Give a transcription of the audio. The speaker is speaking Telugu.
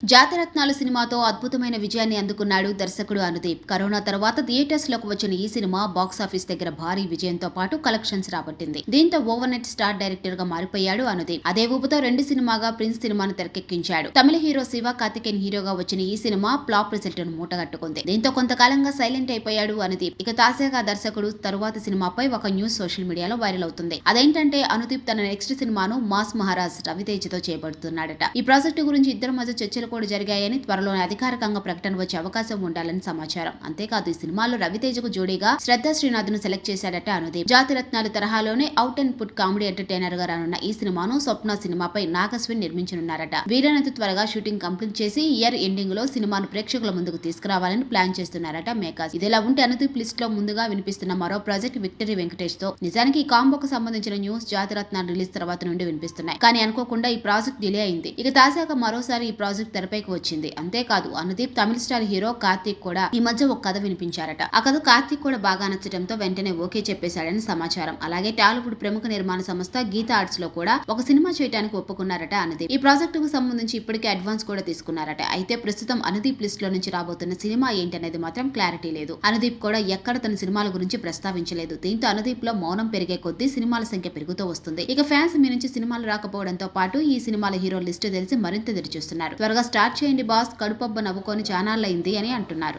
జాతిరత్నాలు సినిమాతో అద్భుతమైన విజయాన్ని అందుకున్నాడు దర్శకుడు అనుదీప్. కరోనా తర్వాత థియేటర్స్ లోకి వచ్చిన ఈ సినిమా బాక్సాఫీస్ దగ్గర భారీ విజయంతో పాటు కలెక్షన్స్ రాబట్టింది. దీంతో ఓవర్ నైట్ స్టార్ డైరెక్టర్ గా మారిపోయాడు అనుదీప్. అదే ఊపుతో రెండు సినిమాగా ప్రిన్స్ సినిమాను తెరకెక్కించాడు. తమిళ హీరో శివ కార్తికేయన్ హీరోగా వచ్చిన ఈ సినిమా ఫ్లాప్ రిజల్ట్ ను మూటగట్టుకుంది. దీంతో కొంతకాలంగా సైలెంట్ అయిపోయాడు అనుదీప్. ఇక తాజాగా దర్శకుడు తరువాతి సినిమాపై ఒక న్యూస్ సోషల్ మీడియాలో వైరల్ అవుతుంది. అదేంటంటే అనుదీప్ తన నెక్స్ట్ సినిమాను మాస్ మహారాజ్ రవితేజతో చేయబడుతున్నాడట. ఈ ప్రాజెక్టు గురించి ఇద్దరి మధ్య చర్చలు కూడా జరిగాయని, త్వరలోనే అధికారికంగా ప్రకటన వచ్చే అవకాశం ఉండాలని సమాచారం. అంతేకాదు ఈ సినిమాలో రవితేజకు జోడీగా శ్రద్ధా శ్రీనాథ్ ను సెలెక్ట్ చేశాడట అనుదీప్. జాతిరత్నాలు తరహాలోనే out and put comedy entertainer గా రానున్న ఈ సినిమాను స్వప్న సినిమాపై నాగస్విన్ నిర్మించనున్నారట. వీలైనంత త్వరగా షూటింగ్ కంప్లీట్ చేసి ఇయర్ ఎండింగ్ లో సినిమాను ప్రేక్షకుల ముందుకు తీసుకురావాలని ప్లాన్ చేస్తున్నారట మేకర్స్. ఇదిలా ఉంటే అనుదీప్ లిస్ట్ లో ముందుగా వినిపిస్తున్న మరో ప్రాజెక్ట్ విక్టరీ వెంకటేష్ తో. నిజానికి ఈ కాంబోకు సంబంధించిన న్యూస్ జాతిరత్నాలు రిలీజ్ తర్వాత నుండి వినిపిస్తున్నాయి. కానీ అనుకోకుండా ఈ ప్రాజెక్ట్ డిలే అయింది. ఇక తాజాగా మరోసారి ఈ ప్రాజెక్ట్ తెరపైకి వచ్చింది. అంతేకాదు అనుదీప్ తమిళ స్టార్ హీరో కార్తీక్ కూడా ఈ మధ్య ఒక కథ వినిపించారట. ఆ కథ కార్తీక్ కూడా బాగా నచ్చడంతో వెంటనే ఓకే చెప్పేశాడని సమాచారం. అలాగే టాలీవుడ్ ప్రముఖ నిర్మాణ సంస్థ గీతా ఆర్ట్స్ లో కూడా ఒక సినిమా చేయడానికి ఒప్పుకున్నారట అనుదీప్. ఈ ప్రాజెక్టు కు సంబంధించి ఇప్పటికే అడ్వాన్స్ కూడా తీసుకున్నారట. అయితే ప్రస్తుతం అనుదీప్ లిస్ట్ లో నుంచి రాబోతున్న సినిమా ఏంటనేది మాత్రం క్లారిటీ లేదు. అనుదీప్ కూడా ఎక్కడ తన సినిమాల గురించి ప్రస్తావించలేదు. దీంతో అనుదీప్ లో మౌనం పెరిగే కొద్దీ సినిమాల సంఖ్య పెరుగుతూ వస్తుంది. ఇక ఫ్యాన్స్ మీ నుంచి సినిమాలు రాకపోవడంతో పాటు ఈ సినిమాల హీరో లిస్ట్ తెలిసి మరింత ఎదురుచూస్తున్నారు. త్వరగా స్టార్ట్ చేయండి బాస్, కడుపబ్బ నవ్వుకొని చానాళ్ళైంది అని అంటున్నారు.